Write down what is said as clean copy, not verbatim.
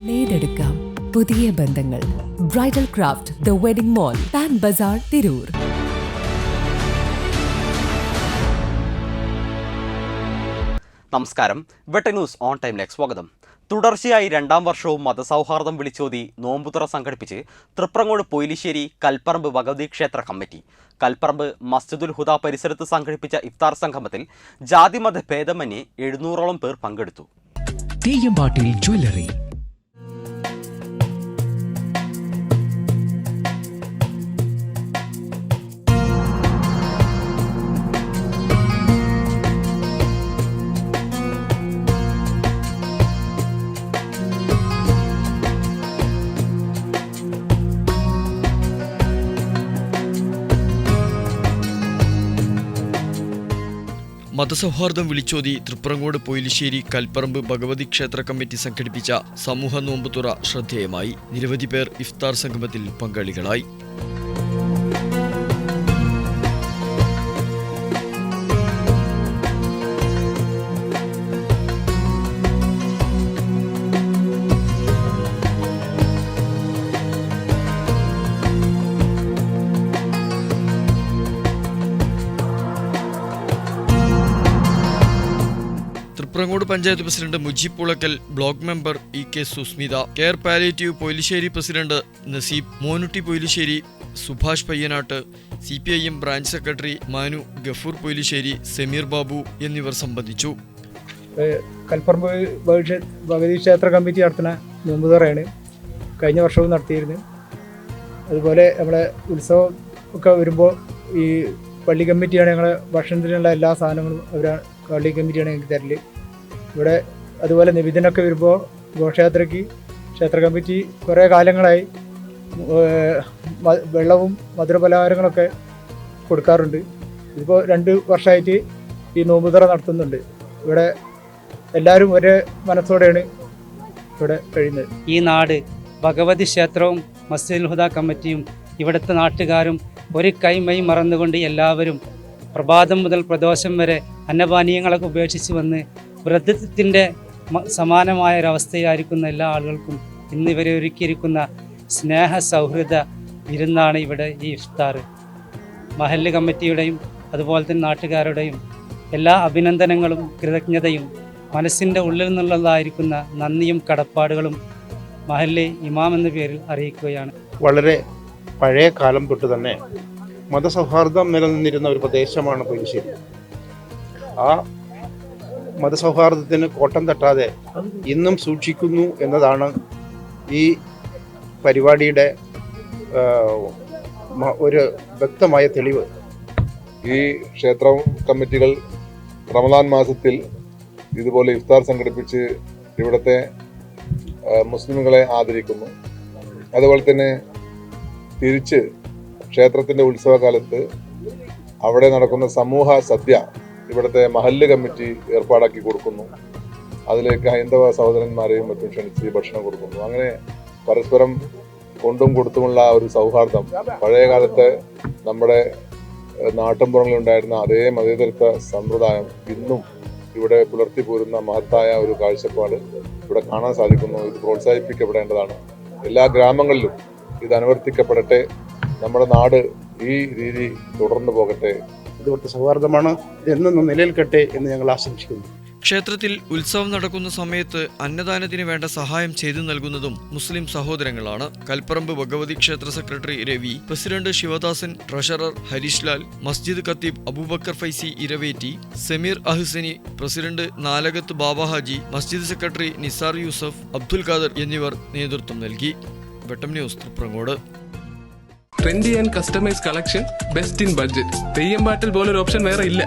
നേടെടുക്കാം പുതിയ ബന്ധങ്ങൾ. Bridal craft the wedding mall, Pan Bazaar, Tirur. നമസ്കാരം. വെട്ട ന്യൂസ് ഓൺ ടൈമിലേക്ക് സ്വാഗതം. തുടർച്ചയായി രണ്ടാം വർഷവും മതസൗഹാർദ്ദം വിളിച്ചോതി നോമ്പുതുറ സംഘടിപ്പിച്ച് തൃപ്രങ്ങോട് പൊയിലിശ്ശേരി കൽപ്പറമ്പ് ഭഗവതി ക്ഷേത്ര കമ്മിറ്റി. കൽപ്പറമ്പ് മസ്ജിദുൽ ഹുദ പരിസരത്ത് സംഘടിപ്പിച്ച ഇഫ്താർ സംഗമത്തിൽ ജാതിമത ഭേദമന്യേ 700ഓളം പേർ പങ്കെടുത്തു. തെയ്യമ്പാട്ടിൽ ജ്വല്ലറി. മതസൗഹാർദ്ദം വിളിച്ചോതി തൃപ്രങ്ങോട് പൊയിലിശ്ശേരി കൽപ്പറമ്പ് ഭഗവതി ക്ഷേത്ര കമ്മിറ്റി സംഘടിപ്പിച്ച സമൂഹ നോമ്പുതുറ ശ്രദ്ധേയമായി. നിരവധി പേർ ഇഫ്താർ സംഗമത്തിൽ പങ്കാളികളായി. Thriprangode panchayat president Mujeeb Pulakkal, block member E K. Susmitha, care palliative Poilissery president Naseeb, Monutty Poilissery, Subhash Payyanatt, CPIM branch secretary Manu, Gafoor Poilissery, Sameer Babu എന്നിവർ സംബന്ധിച്ചു. കൽപ്പറമ്പ് ഭഗവതി ക്ഷേത്ര കമ്മിറ്റി നടത്തുന്ന നോമ്പുതുറയാണ് കഴിഞ്ഞ വർഷവും നടത്തിയിരുന്നു. അതുപോലെ നമ്മുടെ ഉത്സവം ഒക്കെ വരുമ്പോൾ ഈ പള്ളി കമ്മിറ്റിയാണ് ഞങ്ങളെ ഭക്ഷണത്തിനുള്ള എല്ലാ സാധനങ്ങളും അവരാണ് പള്ളി കമ്മിറ്റിയാണ് ഞങ്ങൾക്ക് തരല്. ഇവിടെ അതുപോലെ നിവേദനമൊക്കെ വരുമ്പോൾ ഘോഷയാത്രയ്ക്ക് ക്ഷേത്ര കമ്മിറ്റി കുറേ കാലങ്ങളായി വെള്ളവും മധുരപലഹാരങ്ങളൊക്കെ കൊടുക്കാറുണ്ട്. ഇതിപ്പോൾ 2 വർഷമായിട്ട് ഈ നോമ്പുതുറ നടത്തുന്നുണ്ട്. ഇവിടെ എല്ലാവരും ഒരേ മനസ്സോടെയാണ് ഇവിടെ കഴിയുന്നത്. ഈ നാട് ഭഗവതി ക്ഷേത്രവും മസ്ജിദുൽ ഹുദ കമ്മിറ്റിയും ഇവിടുത്തെ നാട്ടുകാരും ഒരു കൈമൈ മറന്നുകൊണ്ട് എല്ലാവരും പ്രഭാതം മുതൽ പ്രദോഷം വരെ അന്നപാനീയങ്ങളൊക്കെ ഉപേക്ഷിച്ച് വന്ന് വ്രതത്തിൻ്റെ സമാനമായ ഒരവസ്ഥയിലായിരിക്കുന്ന എല്ലാ ആളുകൾക്കും ഇന്ന് ഇവരെ ഒരുക്കിയിരിക്കുന്ന സ്നേഹ സൗഹൃദ വിരുന്നാണ് ഇവിടെ ഈ ഇഫ്താർ. മഹല്ല് കമ്മിറ്റിയുടെയും അതുപോലെ തന്നെ നാട്ടുകാരുടെയും എല്ലാ അഭിനന്ദനങ്ങളും കൃതജ്ഞതയും മനസ്സിൻ്റെ ഉള്ളിൽ നിന്നുള്ളതായിരിക്കുന്ന നന്ദിയും കടപ്പാടുകളും മഹല്ല് ഇമാം എന്ന പേരിൽ അറിയിക്കുകയാണ്. വളരെ പഴയ കാലം തൊട്ട് തന്നെ മതസൗഹാർദ്ദം നിലനിന്നിരുന്ന ഒരു പ്രദേശമാണ് പൊയിലിശ്ശേരി. ആ മതസൗഹാർദ്ദത്തിന് കോട്ടം തട്ടാതെ ഇന്നും സൂക്ഷിക്കുന്നു എന്നതാണ് ഈ പരിപാടിയുടെ ഒരു വ്യക്തമായ തെളിവ്. ഈ ക്ഷേത്ര കമ്മിറ്റികൾ റമദാൻ മാസത്തിൽ ഇതുപോലെ ഇഫ്താർ സംഘടിപ്പിച്ച് ഇവിടുത്തെ മുസ്ലിമുകളെ ആദരിക്കുന്നു. അതുപോലെ തന്നെ തിരിച്ച് ക്ഷേത്രത്തിൻ്റെ ഉത്സവകാലത്ത് അവിടെ നടക്കുന്ന സമൂഹ സദ്യ ഇവിടുത്തെ മഹല്ല് കമ്മിറ്റി ഏർപ്പാടാക്കി കൊടുക്കുന്നു. അതിലേക്ക് ഹൈന്ദവ സഹോദരന്മാരെയും മറ്റും ക്ഷണിച്ച് ഭക്ഷണം കൊടുക്കുന്നു. അങ്ങനെ പരസ്പരം കൊണ്ടും കൊടുത്തുമുള്ള ഒരു സൗഹാർദ്ദം പഴയ കാലത്ത് നമ്മുടെ നാട്ടിൻപുറങ്ങളിലുണ്ടായിരുന്ന അതേ മതേതരത്വ സമ്പ്രദായം ഇന്നും ഇവിടെ പുലർത്തി പോരുന്ന മഹത്തായ ഒരു കാഴ്ചപ്പാട് ഇവിടെ കാണാൻ സാധിക്കുന്നു. ഇത് പ്രോത്സാഹിപ്പിക്കപ്പെടേണ്ടതാണ്. എല്ലാ ഗ്രാമങ്ങളിലും ഇത് അനുവർത്തിക്കപ്പെടട്ടെ. നമ്മുടെ നാട് ഈ രീതി തുടർന്നു പോകട്ടെ. ഇതുപോലത്തെ സൗഹാർദ്ദമാണ് എന്നും നിലനിൽക്കട്ടെ എന്ന് ഞങ്ങൾ ആശംസിക്കുന്നു. ക്ഷേത്രത്തിൽ ഉത്സവം നടക്കുന്ന സമയത്ത് അന്നദാനത്തിന് വേണ്ട സഹായം ചെയ്തു നൽകുന്നതും മുസ്ലിം സഹോദരങ്ങളാണ്. കൽപ്പറമ്പ് ഭഗവതി ക്ഷേത്ര secretary Ravi, president Sivadasan, treasurer Harish Lal, മസ്ജിദ് ഖത്തീബ് അബൂബക്കർ ഫൈസി ഇരവേറ്റി, സമീർ അഹ്സനി, പ്രസിഡന്റ് നാലകത്ത് ബാബ ഹാജി, മസ്ജിദ് സെക്രട്ടറി നിസാർ യൂസഫ്, അബ്ദുൽ ഖാദർ എന്നിവർ നേതൃത്വം നൽകി. Vettam news Thriprangode. Trendy and customise collection, best in budget. തെയ്യമ്പാട്ടിൽ പോലൊരു ഓപ്ഷൻ വേറെ ഇല്ല.